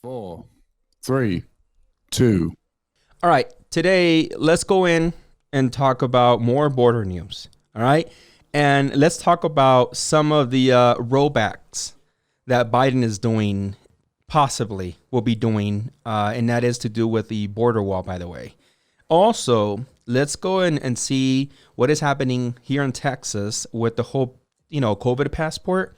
4, 3, 2. All right, today let's go in and talk about more border news. All right, and let's talk about some of the rollbacks that Biden is doing, possibly will be doing, and that is to do with the border wall, by the way. Also, let's go in and see what is happening here in Texas with the whole, COVID passport.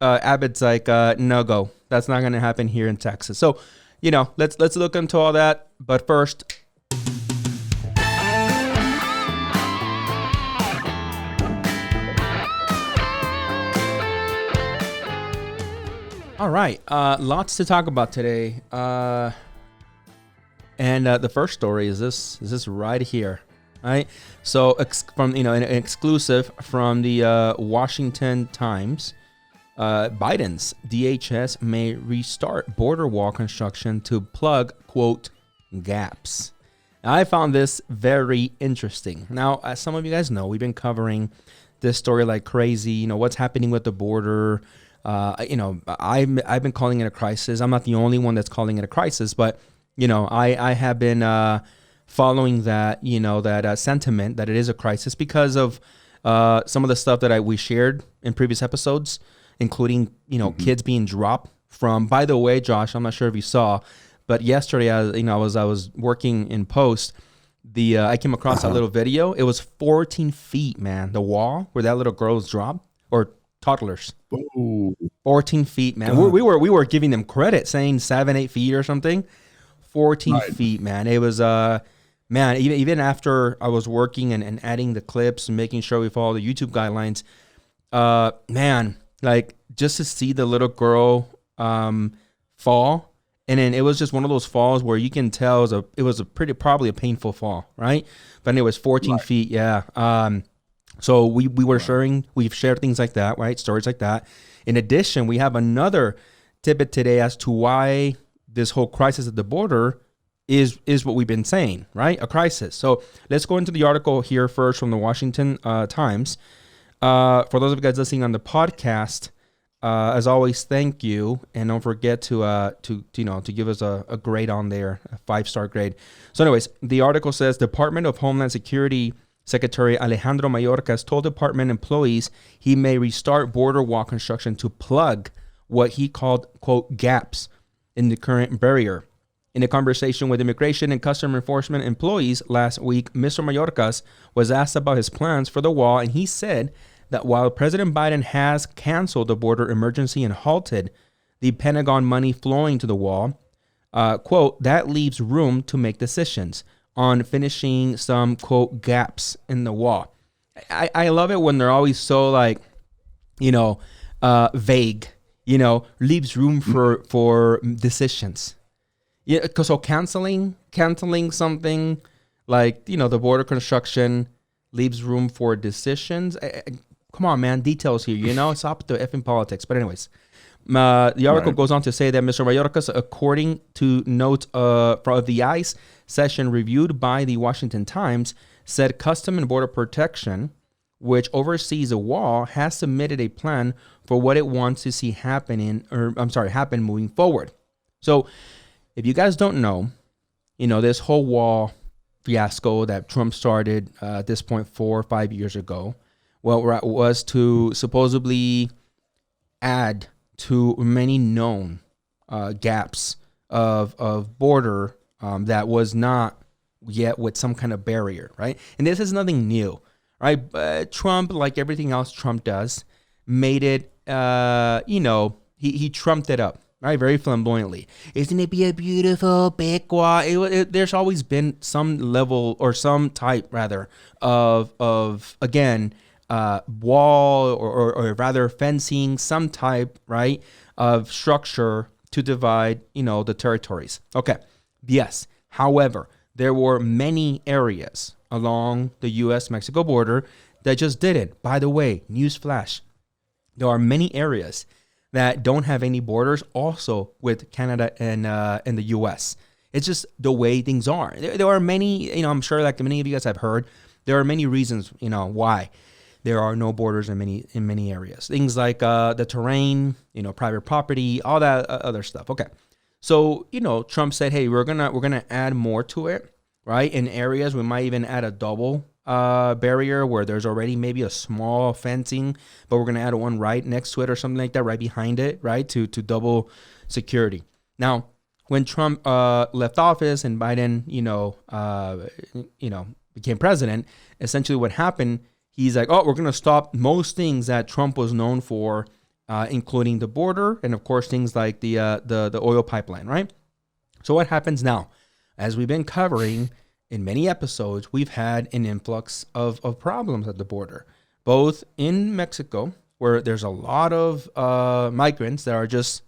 Abbott's like, no go. That's not going to happen here in Texas. So, let's look into all that. But first, all right, lots to talk about today. And the first story is this right here, right? So from an exclusive from the Washington Times. Biden's DHS may restart border wall construction to plug, quote, gaps. Now, I found this very interesting. Now, as some of you guys know, we've been covering this story like crazy. What's happening with the border. I've been calling it a crisis. I'm not the only one that's calling it a crisis, but, I have been following that, that sentiment that it is a crisis because of some of the stuff that we shared in previous episodes, including, kids being dropped from, by the way, Josh, I'm not sure if you saw, but yesterday, I was working in post, I came across that little video. It was 14 feet, man, the wall where that little girl was dropped, or toddlers. Ooh. 14 feet, man. We were giving them credit, saying 7-8 feet or something. 14 Right. feet, man. It was, man, even after I was working and adding the clips and making sure we follow the YouTube guidelines, man, like just to see the little girl fall, and then it was just one of those falls where you can tell it was probably a painful fall, right? But it was 14 Right. feet, yeah. So we've shared things like that, right? Stories like that. In addition, we have another tidbit today as to why this whole crisis at the border is what we've been saying, right? A crisis. So let's go into the article here first from the Washington Times. For those of you guys listening on the podcast, as always, thank you, and don't forget to give us a grade on there, a 5-star grade. So, anyways, the article says Department of Homeland Security Secretary Alejandro Mayorkas told department employees he may restart border wall construction to plug what he called, quote, gaps in the current barrier. In a conversation with Immigration and Customs Enforcement employees last week, Mr. Mayorkas was asked about his plans for the wall, and he said that while President Biden has canceled the border emergency and halted the Pentagon money flowing to the wall, quote, that leaves room to make decisions on finishing some, quote, gaps in the wall. I love it when they're always so like, vague, leaves room for decisions. Yeah, so canceling something like, the border construction leaves room for decisions. Come on, man, details here, stop the effing politics. But anyways, the article goes on to say that Mr. Mayorkas, according to notes from the ICE session reviewed by the Washington Times, said Customs and Border Protection, which oversees the wall, has submitted a plan for what it wants to see happen moving forward. So if you guys don't know, this whole wall fiasco that Trump started at this point 4 or 5 years ago, was to supposedly add to many known gaps of border that was not yet with some kind of barrier, right? And this is nothing new, right? Trump, like everything else Trump does, made it, he trumped it up, right? Very flamboyantly. Isn't it be a beautiful big wall? There's always been some level or some type rather of again, wall or rather fencing, some type, right, of structure to divide, the territories. Okay. Yes. However, there were many areas along the U.S.-Mexico border that just didn't. By the way, newsflash, there are many areas that don't have any borders also with Canada and the U.S. It's just the way things are. There are many, I'm sure like many of you guys have heard, there are many reasons, why there are no borders in many areas. Things like the terrain, private property, all that other stuff. Okay. So, Trump said, hey, we're gonna add more to it, right? In areas we might even add a double barrier where there's already maybe a small fencing, but we're gonna add one right next to it or something like that, right behind it, right? To double security. Now, when Trump left office and Biden, became president, essentially what happened, he's like, oh, we're gonna stop most things that Trump was known for, including the border and of course things like the oil pipeline, right? So what happens now? As we've been covering in many episodes, we've had an influx of problems at the border, both in Mexico, where there's a lot of migrants that are just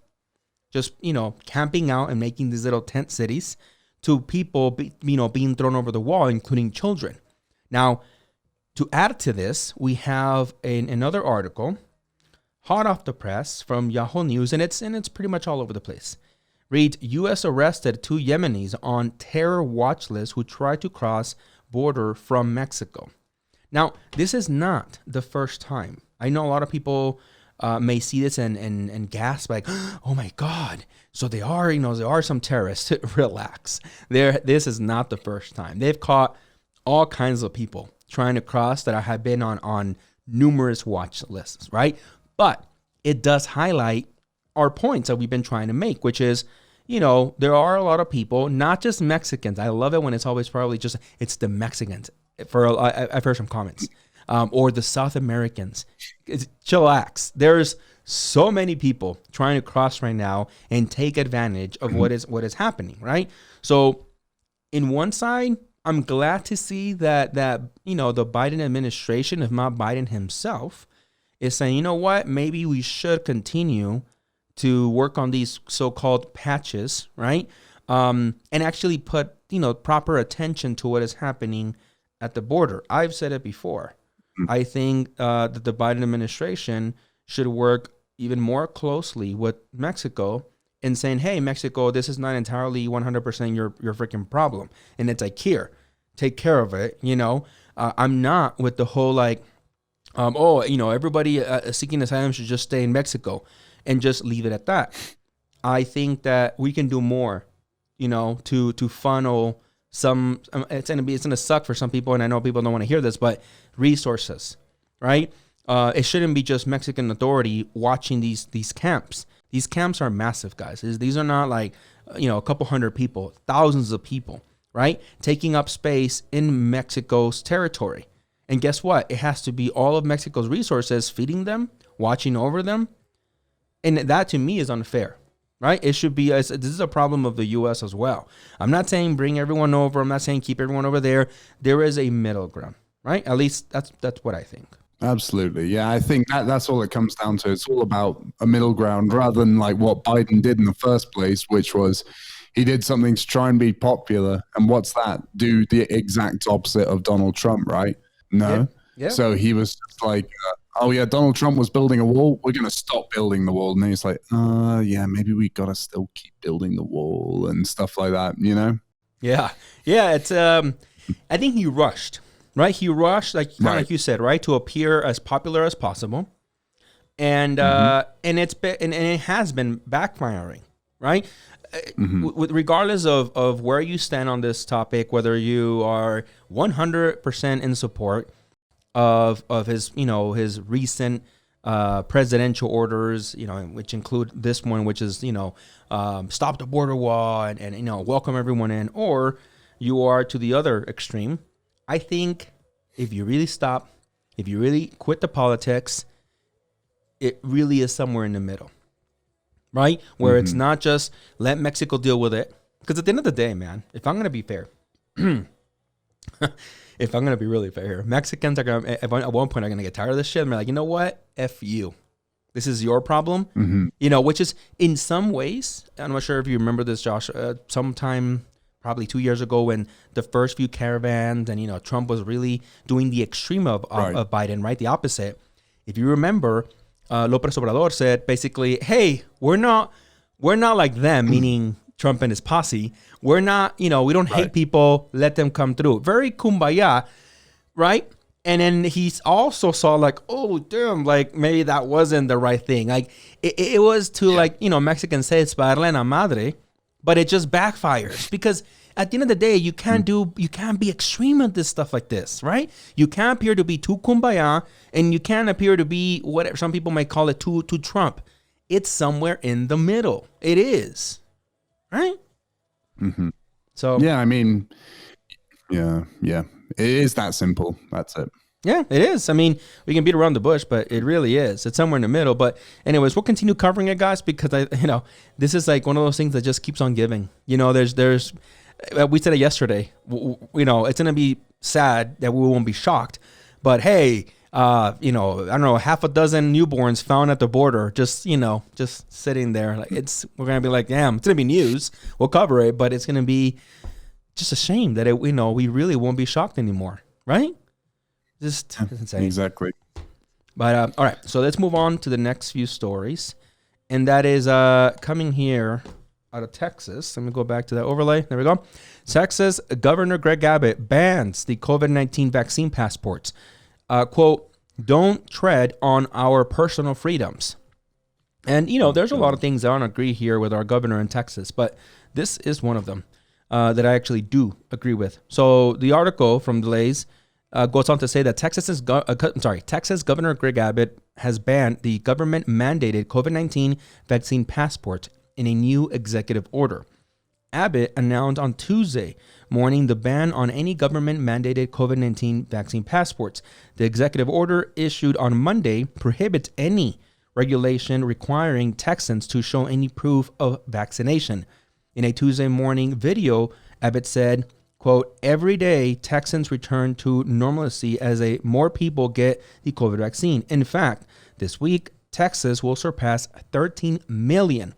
camping out and making these little tent cities, to people being thrown over the wall, including children. Now, to add to this, we have another article hot off the press from Yahoo News, and it's pretty much all over the place. Read, U.S. arrested 2 Yemenis on terror watch list who tried to cross border from Mexico. Now, this is not the first time. I know a lot of people may see this and gasp like, oh my God. So they are some terrorists. Relax. This is not the first time. They've caught all kinds of people trying to cross that have been on numerous watch lists, right? But it does highlight our points that we've been trying to make, which is, there are a lot of people, not just Mexicans. I love it when it's always probably just, it's the Mexicans. I've heard some comments. Or the South Americans. Chillax. There's so many people trying to cross right now and take advantage of what is happening, right? So in one side, I'm glad to see that the Biden administration, if not Biden himself, is saying, you know what, maybe we should continue to work on these so-called patches, right? And actually put, proper attention to what is happening at the border. I've said it before. I think that the Biden administration should work even more closely with Mexico in saying, hey, Mexico, this is not entirely 100% your freaking problem. And it's like, here, take care of it. I'm not with the whole everybody seeking asylum should just stay in Mexico and just leave it at that. I think that we can do more, to funnel some, it's gonna suck for some people, and I know people don't want to hear this, but resources, right? It shouldn't be just Mexican authority watching these camps. These camps are massive, guys. These are not like, a couple hundred people, thousands of people, right? Taking up space in Mexico's territory. And guess what? It has to be all of Mexico's resources feeding them, watching over them. And that to me is unfair. Right? It should be, this is a problem of the U.S. as well. I'm not saying bring everyone over. I'm not saying keep everyone over there. There is a middle ground, right? At least that's what I think. Absolutely. Yeah, I think that's all it comes down to. It's all about a middle ground rather than like what Biden did in the first place, which was he did something to try and be popular. And what's that? Do the exact opposite of Donald Trump, right? No. Yeah. So he was just like, oh yeah, Donald Trump was building a wall. We're going to stop building the wall. And then he's like, yeah, maybe we got to still keep building the wall and stuff like that, Yeah. Yeah. It's, I think he rushed, right? He rushed, like you said, right? To appear as popular as possible. And, and it has been backfiring, right? Regardless of where you stand on this topic, whether you are 100% in support of his, his recent presidential orders, which include this one, which is, stop the border wall and welcome everyone in, or you are to the other extreme. I think if you really quit the politics, it really is somewhere in the middle, right? Where it's not just let Mexico deal with it. Because at the end of the day, man, if I'm going to be fair, if I'm going to be really fair here, Mexicans are going to, at one point, are going to get tired of this shit. And they're like, you know what? F you. This is your problem. Which is in some ways, I'm not sure if you remember this, Josh, sometime probably 2 years ago when the first few caravans and, Trump was really doing the extreme of Biden, right? The opposite. If you remember, López Obrador said basically, hey, we're not like them, meaning Trump and his posse. We're not, we don't hate people, let them come through. Very kumbaya, right? And then he also saw like, oh, damn, like maybe that wasn't the right thing. Like it was to like, Mexicans say, es para darle en la madre but it just backfires because at the end of the day, you can't be extreme at this stuff like this, right? You can't appear to be too kumbaya, and you can't appear to be whatever some people might call it too Trump. It's somewhere in the middle. It is, right? Mm-hmm. So yeah, I mean, yeah, it is that simple. That's it. Yeah, it is. I mean, we can beat around the bush, but it really is. It's somewhere in the middle. But anyways, we'll continue covering it, guys, because this is like one of those things that just keeps on giving. There's we said it yesterday. It's gonna be sad that we won't be shocked, but hey, I don't know, half a dozen newborns found at the border, just sitting there. Like we're gonna be like, damn, it's gonna be news. We'll cover it, but it's gonna be just a shame that we really won't be shocked anymore, right? Just insane. Exactly. But all right, so let's move on to the next few stories, and that is coming here out of Texas. Let me go back to that overlay. There we go. Texas Governor Greg Abbott bans the COVID-19 vaccine passports. Quote, "Don't tread on our personal freedoms." And there's a lot of things I don't agree here with our governor in Texas, but this is one of them that I actually do agree with. So the article from Delays goes on to say that Texas Governor Greg Abbott has banned the government-mandated COVID-19 vaccine passport in a new executive order. Abbott announced on Tuesday morning the ban on any government-mandated COVID-19 vaccine passports. The executive order issued on Monday prohibits any regulation requiring Texans to show any proof of vaccination. In a Tuesday morning video, Abbott said, quote, "Every day, Texans return to normalcy as more people get the COVID vaccine. In fact, this week, Texas will surpass 13 million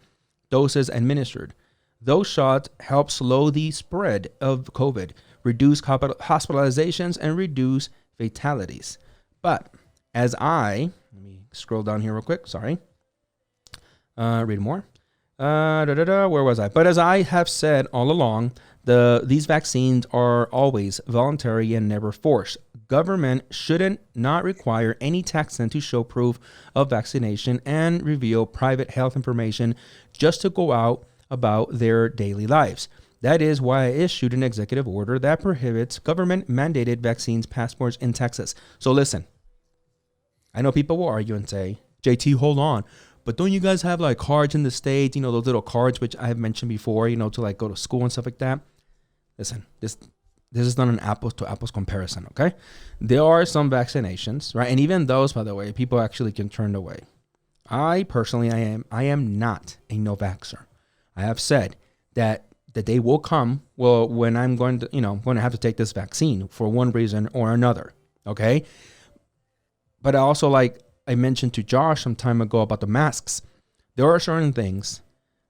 doses administered. Those shots help slow the spread of COVID, reduce hospitalizations, and reduce fatalities. But let me scroll down here real quick. Sorry. Read more. Where was I? But as I have said all along, these vaccines are always voluntary and never forced. Government shouldn't not require any Texan to show proof of vaccination and reveal private health information just to go out about their daily lives. That is why I issued an executive order that prohibits government-mandated vaccines passports in Texas." So listen, I know people will argue and say, JT, hold on. But don't you guys have like cards in the States, those little cards, which I have mentioned before, to like go to school and stuff like that? Listen, this is not an apples to apples comparison, okay? There are some vaccinations, right? And even those, by the way, people actually can turn away. I personally, I am not a no-vaxxer. I have said that the day will come, when I'm going to have to take this vaccine for one reason or another, okay? But I also, like I mentioned to Josh some time ago about the masks, there are certain things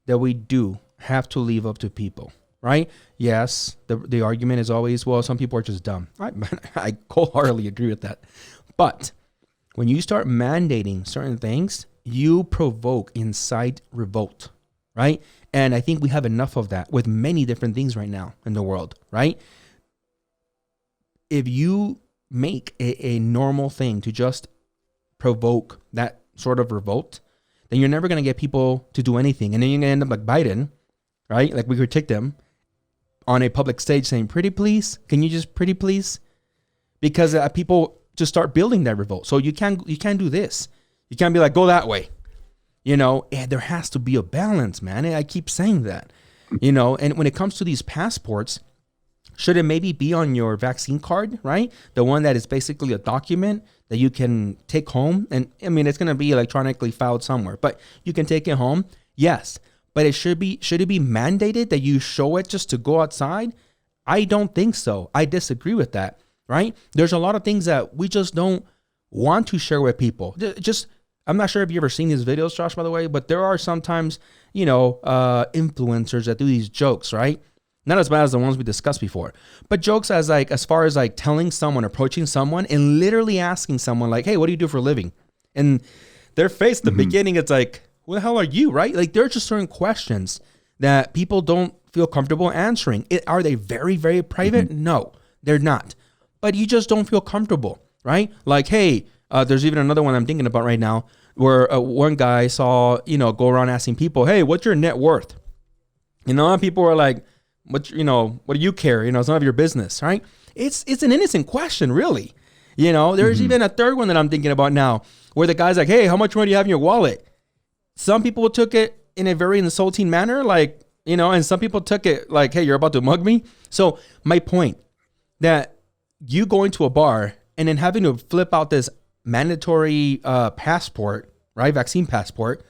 that we do have to leave up to people, right? Yes, the argument is always, well, some people are just dumb. I wholeheartedly agree with that. But when you start mandating certain things, you provoke incite revolt, right? And I think we have enough of that with many different things right now in the world, right? If you make a normal thing to just provoke that sort of revolt, then you're never going to get people to do anything. And then you're going to end up like Biden, right? Like we critique them on a public stage saying, pretty please, can you just pretty please? Because people just start building that revolt. So you can't do this. You can't be like, go that way. And there has to be a balance, man. And I keep saying that, and when it comes to these passports, should it maybe be on your vaccine card, right? The one that is basically a document that you can take home. And I mean, it's going to be electronically filed somewhere, but you can take it home. Yes. But should it be mandated that you show it just to go outside? I don't think so. I disagree with that, right? There's a lot of things that we just don't want to share with people. I'm not sure if you've ever seen these videos, Josh, by the way, but there are sometimes, influencers that do these jokes, right? Not as bad as the ones we discussed before, but jokes as far as like telling someone, approaching someone and literally asking someone like, hey, what do you do for a living? And their face at the beginning, it's like, who the hell are you, right? Like there are just certain questions that people don't feel comfortable answering. Are they very, very private? No, they're not. But you just don't feel comfortable, right? Like, hey, there's even another one I'm thinking about right now where one guy saw, go around asking people, hey, what's your net worth? You know, people are like, what do you care? You know, it's none of your business, right? It's an innocent question, really. You know, there's even a third one that I'm thinking about now where the guy's like, hey, how much money do you have in your wallet? Some people took it in a very insulting manner, like, you know, and some people took it like, hey, you're about to mug me. So my point that you going to a bar and then having to flip out this mandatory passport, right? Vaccine passport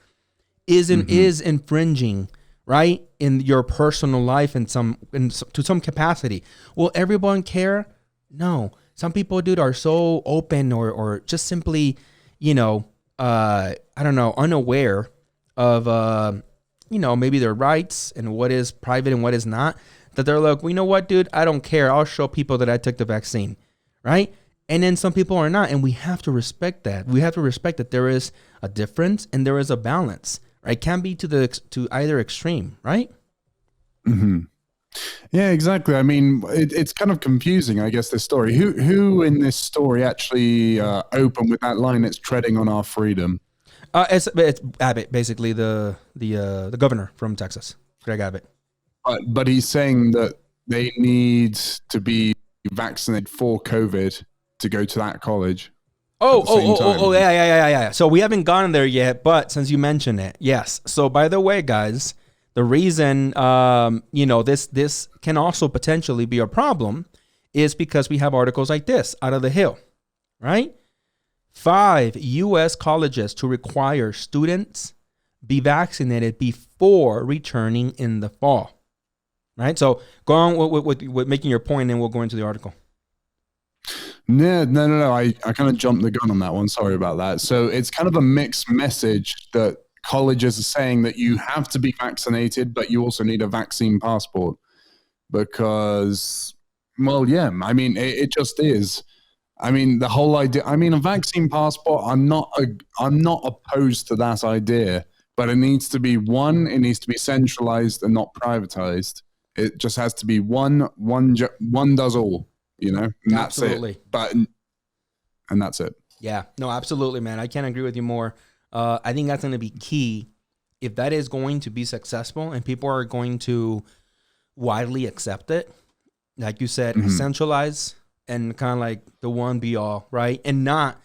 is infringing, right, in your personal life in to some capacity. Will everyone care? No. Some people, dude, are so open or just simply, you know, I don't know, unaware of, you know, maybe their rights and what is private and what is not, that they're like, well, you know what, dude, I don't care. I'll show people that I took the vaccine, right? And then some people are not, and we have to respect that. We have to respect that there is a difference and there is a balance, right? It can't be to either extreme, right? Mm-hmm. Yeah, exactly. I mean, it's kind of confusing, I guess, this story. Who in this story actually opened with that line, it's treading on our freedom? It's Abbott, basically the governor from Texas, Greg Abbott. But he's saying that they need to be vaccinated for COVID to go to that college. Yeah. So we haven't gone there yet, but since you mentioned it, yes. So by the way, guys, the reason you know, this can also potentially be a problem is because we have articles like this out of the Hill, right? 5 U.S. colleges to require students be vaccinated before returning in the fall, right? So go on with making your point, and we'll go into the article. No. I kind of jumped the gun on that one. Sorry about that. So it's kind of a mixed message that colleges are saying that you have to be vaccinated, but you also need a vaccine passport because, well, yeah, I mean, it just is. I mean, the whole idea, I mean, a vaccine passport, I'm not opposed to that idea, but it needs to be it needs to be centralized and not privatized. It just has to be one does all, you know, and Absolutely. That's it. And that's it. Yeah, no, absolutely, man. I can't agree with you more. I think that's going to be key if that is going to be successful and people are going to widely accept it. Like you said, centralize and kind of like the one be all, right? And not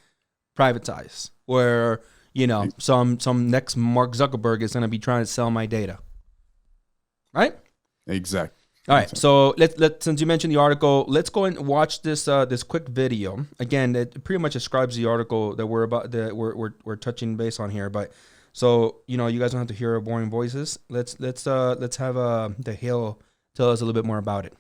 privatize where, you know, some next Mark Zuckerberg is going to be trying to sell my data. Right? Exactly. All right. So let since you mentioned the article, let's go and watch this this quick video. Again, it pretty much describes the article that we're touching base on here, but so, you know, you guys don't have to hear our boring voices. Let's have the Hill tell us a little bit more about it.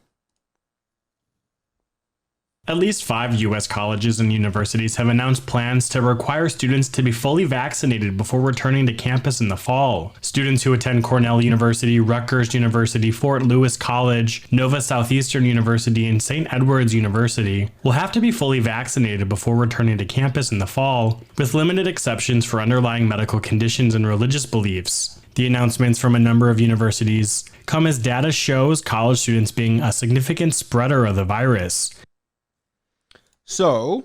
At least 5 U.S. colleges and universities have announced plans to require students to be fully vaccinated before returning to campus in the fall. Students who attend Cornell University, Rutgers University, Fort Lewis College, Nova Southeastern University, and St. Edward's University will have to be fully vaccinated before returning to campus in the fall, with limited exceptions for underlying medical conditions and religious beliefs. The announcements from a number of universities come as data shows college students being a significant spreader of the virus. So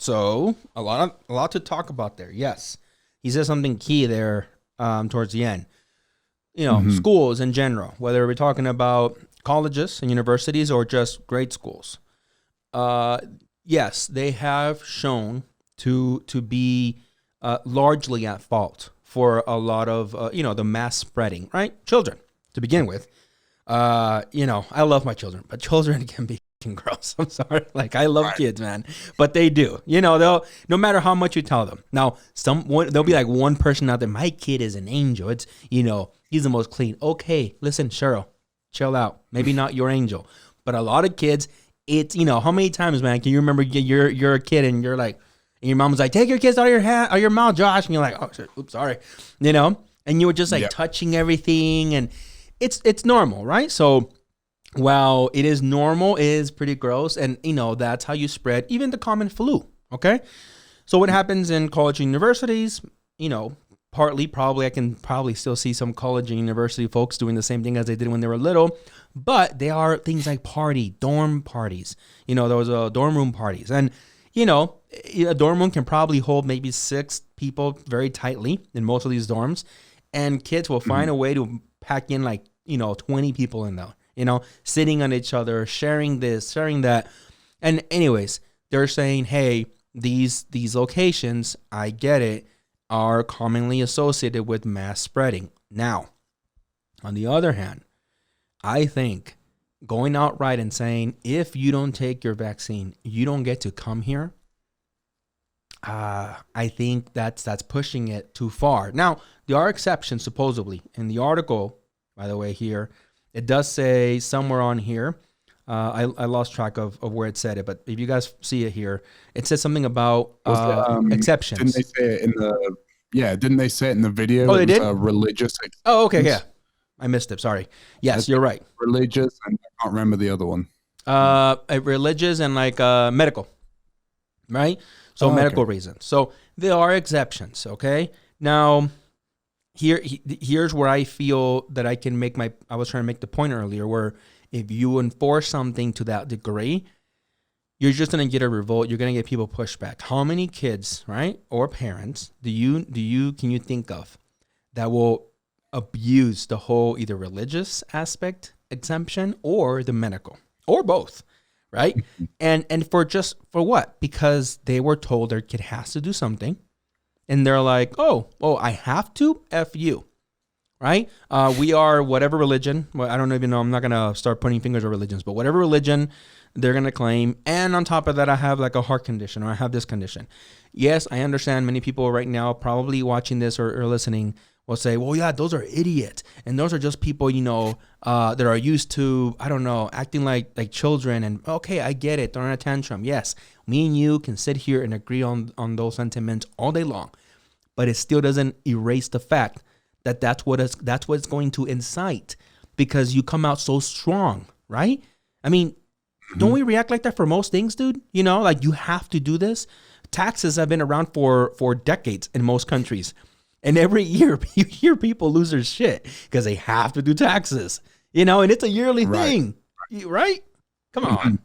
a lot to talk about there. Yes, he says something key there towards the end. You know, schools in general, whether we're talking about colleges and universities or just grade schools. Yes, they have shown to be largely at fault for a lot of you know, the mass spreading. Right, children to begin with. You know, I love my children, but children can be gross. I'm sorry. Like, I love kids, man, but they do. You know, they'll, no matter how much you tell them. Now, there'll be like one person out there. My kid is an angel. It's, you know, he's the most clean. Okay, listen, Cheryl, chill out. Maybe not your angel, but a lot of kids. It's, you know, how many times, man, can you remember you're a kid and you're like, and your mom's like, take your kids out of your mouth, Josh, and you're like, oh shit, oops, sorry, you know, and you were just like touching everything, and it's normal, right? So, while it is normal, it is pretty gross. And, you know, that's how you spread even the common flu. Okay. So what happens in college and universities, you know, I can probably still see some college and university folks doing the same thing as they did when they were little, but they are things like dorm parties. You know, those dorm room parties. And, you know, a dorm room can probably hold maybe 6 people very tightly in most of these dorms. And kids will find a way to pack in like 20 people in there, sitting on each other, sharing this, sharing that. And anyways, they're saying, hey, these locations, I get it, are commonly associated with mass spreading. Now, on the other hand, I think going outright and saying, if you don't take your vaccine, you don't get to come here, I think that's pushing it too far. Now, there are exceptions, supposedly. In the article, by the way, here, it does say somewhere on here, I lost track of where it said it, but if you guys see it here, it says something about exceptions. Didn't they say it in the? Yeah, didn't they say it in the video? Oh, they did. Religious. Oh, okay, yeah, I missed it. Sorry. Yes, you're right. Religious, and I can't remember the other one. Religious and like medical, right? So medical reasons. So there are exceptions. Okay. Now, here's where I feel that I can make I was trying to make the point earlier, where if you enforce something to that degree, you're just going to get a revolt. You're going to get people pushback. How many kids, right, or parents can you think of that will abuse the whole either religious aspect exemption or the medical or both, right? and for what? Because they were told their kid has to do something, and they're like, oh, I have to? F you. Right? We are whatever religion. Well, I don't even know. I'm not going to start pointing fingers at religions, but whatever religion they're going to claim. And on top of that, I have like a heart condition, or I have this condition. Yes, I understand many people right now probably watching this or listening will say, well, yeah, those are idiots. And those are just people, that are used to, I don't know, acting like children. And okay, I get it. They're on a tantrum. Yes, me and you can sit here and agree on those sentiments all day long. But it still doesn't erase the fact that's what it's going to incite, because you come out so strong, right? I mean, don't we react like that for most things, dude? Like you have to do this. Taxes have been around for decades in most countries. And every year you hear people lose their shit because they have to do taxes, and it's a yearly thing, right? Come on.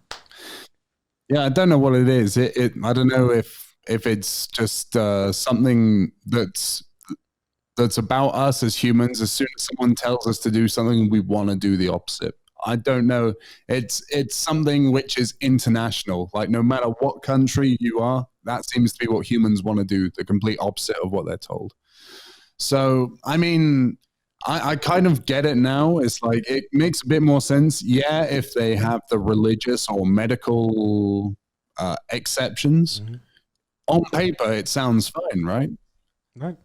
Yeah, I don't know what it is. I don't know if it's just something that's about us as humans. As soon as someone tells us to do something, we want to do the opposite. I don't know. It's something which is international. Like no matter what country you are, that seems to be what humans want to do, the complete opposite of what they're told. So, I mean, I kind of get it now. It's like, it makes a bit more sense. Yeah, if they have the religious or medical exceptions, on paper, it sounds fine, right? Right.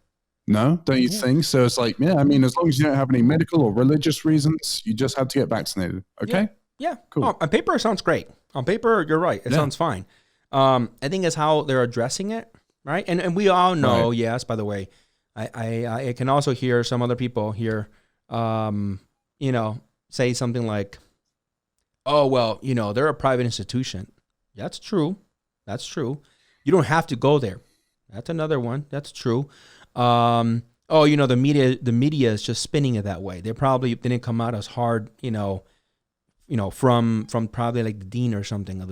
No, don't you think? So it's like, yeah, I mean, as long as you don't have any medical or religious reasons, you just have to get vaccinated. Okay? Yeah. Cool. On paper, it sounds great. On paper, you're right. It sounds fine. I think it's how they're addressing it, right? And we all know, yes, by the way, I can also hear some other people here, say something like, oh, well, they're a private institution. That's true. That's true. You don't have to go there. That's another one. That's true. The media is just spinning it that way. They probably didn't come out as hard, from probably like the dean or something of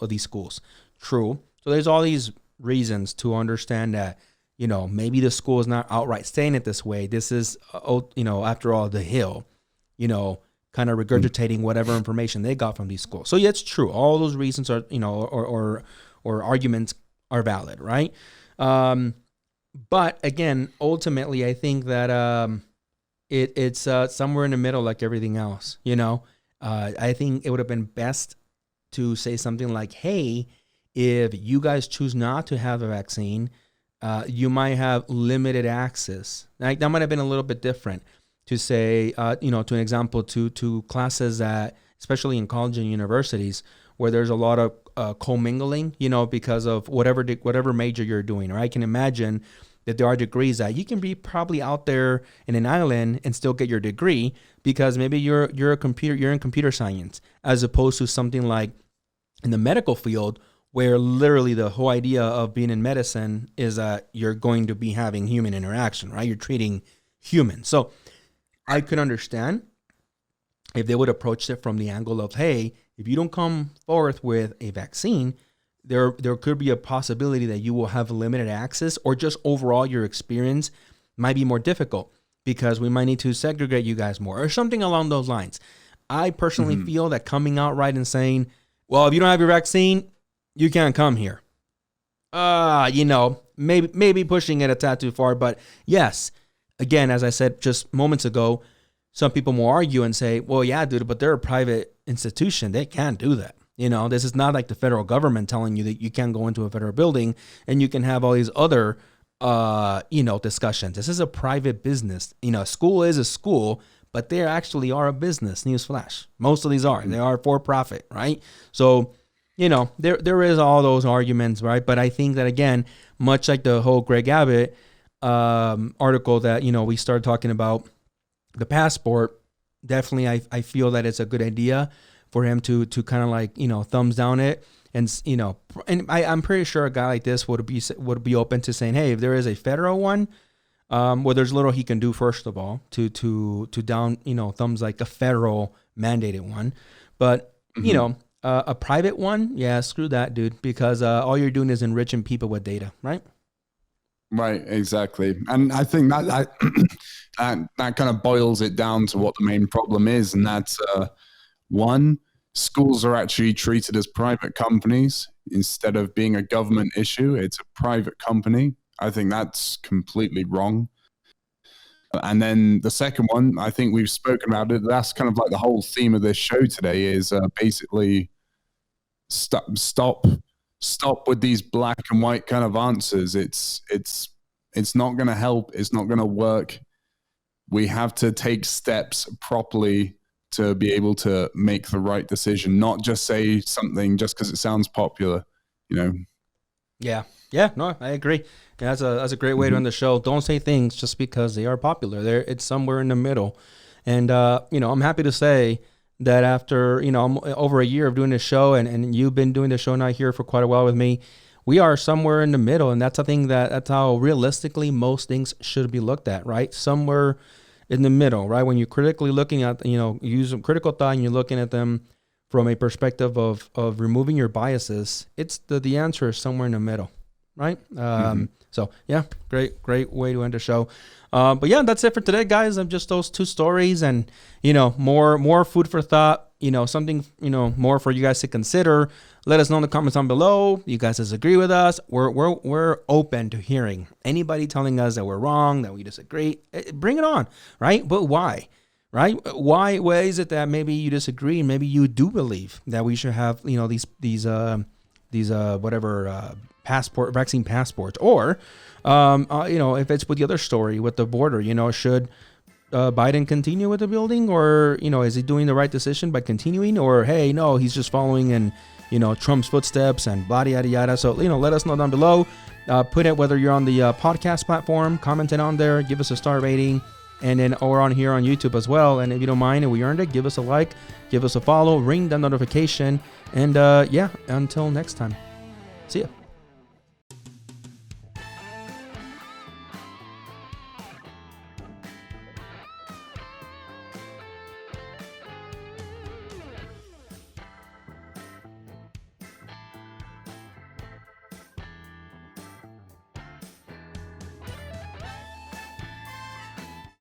these schools. True. So there's all these reasons to understand that, maybe the school is not outright saying it this way. This is, after all, the Hill, kind of regurgitating whatever information they got from these schools. So yeah, it's true. All those reasons are, or arguments are valid, right? But again, ultimately, I think that it's somewhere in the middle, like everything else. I think it would have been best to say something like, "Hey, if you guys choose not to have a vaccine, you might have limited access." Like that might have been a little bit different to say, to an example, to classes that, especially in college and universities, where there's a lot of commingling, because of whatever major you're doing. Or I can imagine that there are degrees that you can be probably out there in an island and still get your degree because maybe you're in computer science, as opposed to something like in the medical field, where literally the whole idea of being in medicine is that you're going to be having human interaction, right? You're treating humans. So I could understand if they would approach it from the angle of, hey, if you don't come forth with a vaccine, there could be a possibility that you will have limited access, or just overall your experience might be more difficult. because we might need to segregate you guys more or something along those lines. I personally feel that coming out right and saying, well, if you don't have your vaccine, you can't come here. Maybe pushing it a tad too far. But yes, again, as I said just moments ago, some people will argue and say, well, yeah, dude, but they're a private institution. They can't do that. This is not like the federal government telling you that you can't go into a federal building and you can have all these other, discussions. This is a private business. School is a school, but they actually are a business. Newsflash. Most of these are. They are for profit, right? So, there is all those arguments, right? But I think that, again, much like the whole Greg Abbot article that, we started talking about the passport, definitely I feel that it's a good idea for him to kind of like, thumbs down it. And, I'm pretty sure a guy like this would be open to saying, hey, if there is a federal one, well, there's little he can do, first of all, to down, thumbs like a federal mandated one. But, a private one, yeah, screw that, dude, because all you're doing is enriching people with data, right? Right, exactly. And I think that that kind of boils it down to what the main problem is. And that's, one, schools are actually treated as private companies instead of being a government issue. It's a private company. I think that's completely wrong. And then the second one, I think we've spoken about it. That's kind of like the whole theme of this show today is basically stop with these black and white kind of answers. It's not going to help. It's not going to work. We have to take steps properly to be able to make the right decision, not just say something just because it sounds popular, Yeah. Yeah, no, I agree. Yeah, that's a great way to end the show. Don't say things just because they are popular. It's somewhere in the middle. And, I'm happy to say that after, I'm over a year of doing this show and you've been doing the show now here for quite a while with me, we are somewhere in the middle. And that's that's how realistically most things should be looked at, right? Somewhere in the middle, right? When you're critically looking at, use some critical thought and you're looking at them from a perspective of removing your biases, it's the answer is somewhere in the middle. Right. So, yeah, great way to end the show. But yeah, that's it for today, guys. Of just those two stories and, more food for thought, something, more for you guys to consider. Let us know in the comments down below. You guys disagree with us. We're open to hearing anybody telling us that we're wrong, that we disagree. Bring it on. Right. But why? Right. Why is it that maybe you disagree and maybe you do believe that we should have, these vaccine passports, or if it's with the other story with the border, should Biden continue with the building, or is he doing the right decision by continuing, or hey, no, he's just following in Trump's footsteps and blah yada yada. So let us know down below. Put it whether you're on the podcast platform, comment it on there, give us a star rating, and then or on here on YouTube as well. And if you don't mind and we earned it, give us a like, give us a follow, ring that notification, and until next time, see ya.